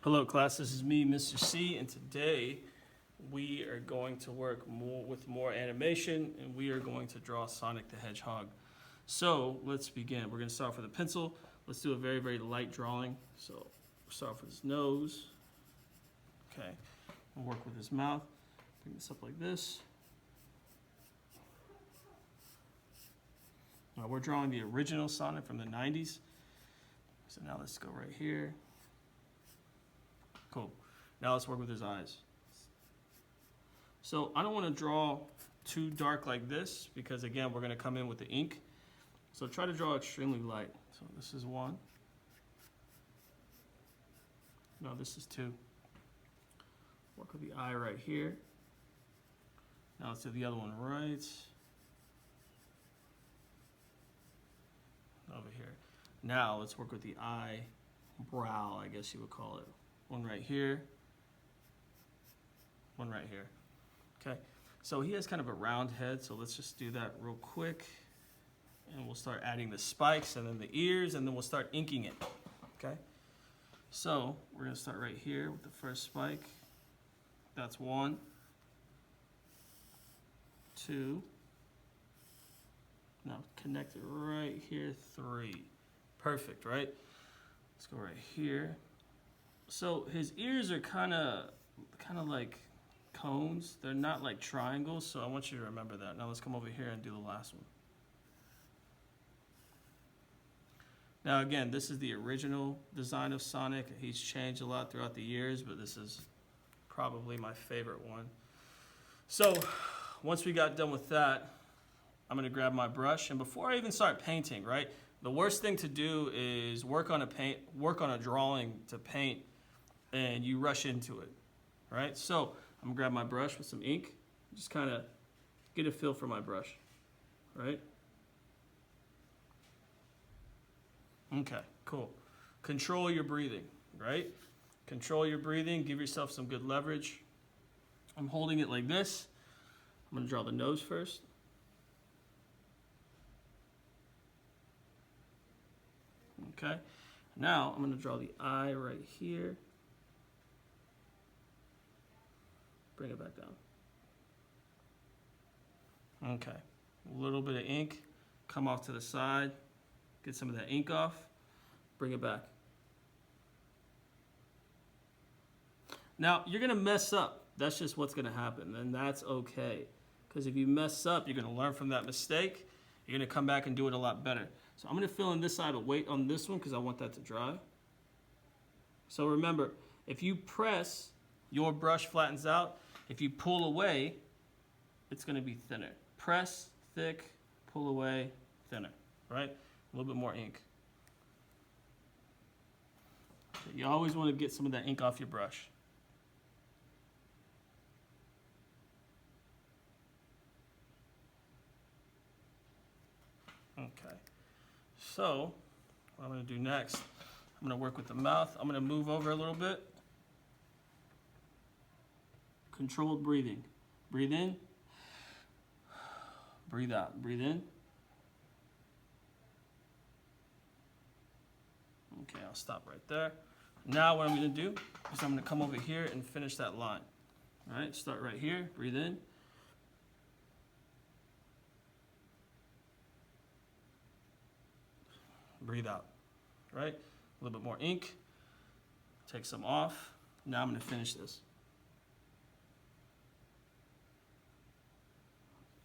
Hello class, this is me, Mr. C, and today we are going to work with more animation, and we are going to draw Sonic the Hedgehog. So let's begin. We're going to start with a pencil. Let's do a very, very light drawing. So we'll start off with his nose. Okay, we'll work with his mouth. Bring this up like this. Now we're drawing the original Sonic from the 90s. So now let's go right here. Cool. Now let's work with his eyes. So I don't want to draw too dark like this because again, we're going to come in with the ink. So try to draw extremely light. So this is one. No, this is two. Work with the eye right here. Now let's do the other one right over here. Now let's work with the eyebrow, I guess you would call it. One right here, one right here. Okay, so he has kind of a round head, so let's just do that real quick. And we'll start adding the spikes and then the ears, and then we'll start inking it. Okay, so we're gonna start right here with the first spike. That's one, two. Now connect it right here, three. Perfect, right? Let's go right here. So his ears are kind of like cones. They're not like triangles, so I want you to remember that. Now let's come over here and do the last one. Now again, this is the original design of Sonic. He's changed a lot throughout the years, but this is probably my favorite one. So once we got done with that, I'm gonna grab my brush, and before I even start painting, right? The worst thing to do is work on a drawing to paint, and you rush into it, right? So I'm gonna grab my brush with some ink, just kind of get a feel for my brush, right? Okay, cool. Control your breathing, right? Control your breathing, give yourself some good leverage. I'm holding it like this. I'm gonna draw the nose first. Okay, now I'm gonna draw the eye right here. Bring it back down. Okay, a little bit of ink, come off to the side, get some of that ink off, bring it back. Now, you're gonna mess up. That's just what's gonna happen, and that's okay. Because if you mess up, you're gonna learn from that mistake. You're gonna come back and do it a lot better. So I'm gonna fill in this side, but wait on this one because I want that to dry. So remember, if you press, your brush flattens out. If you pull away, it's gonna be thinner. Press, thick, pull away, thinner, right? A little bit more ink. So you always wanna get some of that ink off your brush. Okay, so what I'm gonna do next, I'm gonna work with the mouth. I'm gonna move over a little bit. Controlled breathing. Breathe in, breathe out, breathe in. Okay, I'll stop right there. Now what I'm gonna do is I'm gonna come over here and finish that line. All right, start right here, breathe in. Breathe out, right? A little bit more ink, take some off. Now I'm gonna finish this.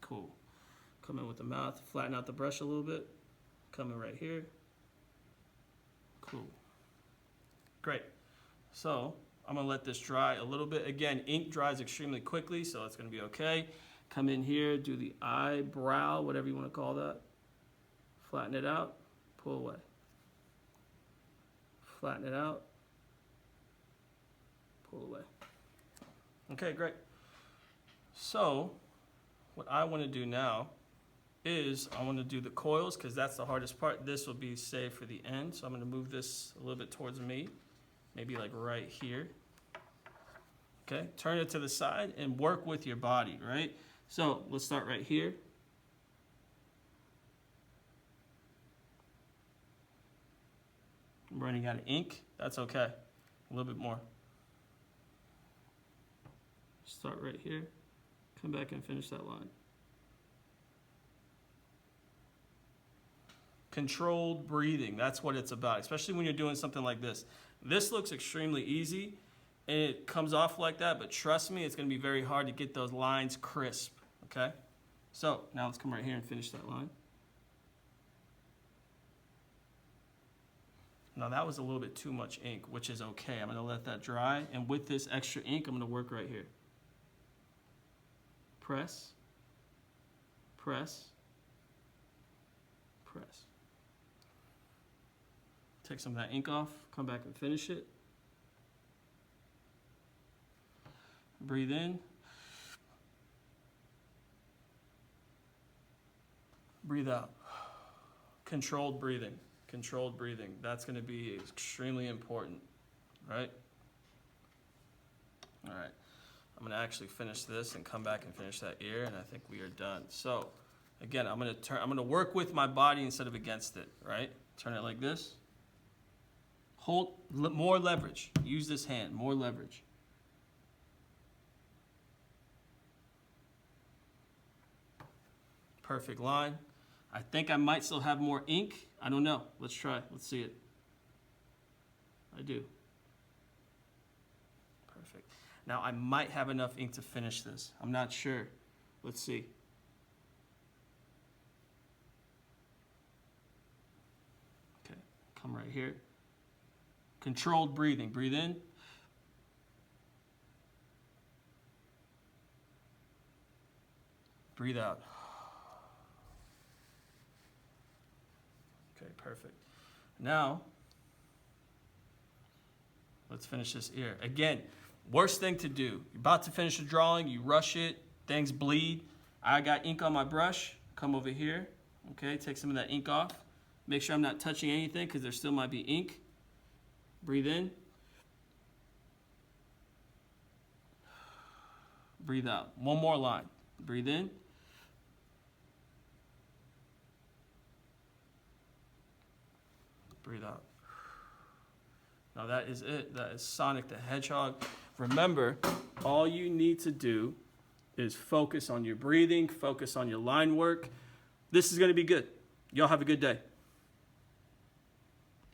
Cool. Come in with the mouth, flatten out the brush a little bit. Come in right here. Cool. Great. So I'm gonna let this dry a little bit. Again, ink dries extremely quickly, so it's gonna be okay. Come in here, do the eyebrow, whatever you wanna call that. Flatten it out, pull away. Flatten it out, pull away. Okay, great. So what I want to do now is I want to do the coils because that's the hardest part. This will be saved for the end. So I'm going to move this a little bit towards me, maybe like right here. Okay, turn it to the side and work with your body, right? So let's start right here. I'm running out of ink. That's okay. A little bit more. Start right here. Come back and finish that line. Controlled breathing, that's what it's about, especially when you're doing something like this. This looks extremely easy, and it comes off like that, but trust me, it's going to be very hard to get those lines crisp, okay? So, now let's come right here and finish that line. Now that was a little bit too much ink, which is okay. I'm going to let that dry, and with this extra ink, I'm going to work right here. Press, press, press. Take some of that ink off, come back and finish it. Breathe in. Breathe out. Controlled breathing. Controlled breathing. That's going to be extremely important, right? All right. I'm going to actually finish this and come back and finish that ear, and I think we are done. So, again, I'm going to work with my body instead of against it, right? Turn it like this. Hold more leverage. Use this hand, more leverage. Perfect line. I think I might still have more ink. I don't know. Let's try. Let's see it. I do. Perfect. Now I might have enough ink to finish this. I'm not sure. Let's see. Okay, come right here. Controlled breathing. Breathe in. Breathe out. Okay, perfect. Now, let's finish this ear. Again, worst thing to do. You're about to finish a drawing, you rush it, things bleed. I got ink on my brush. Come over here. Okay, take some of that ink off. Make sure I'm not touching anything because there still might be ink. Breathe in. Breathe out. One more line. Breathe in. Breathe out. Now that is it. That is Sonic the Hedgehog. Remember, all you need to do is focus on your breathing, focus on your line work. This is going to be good. Y'all have a good day.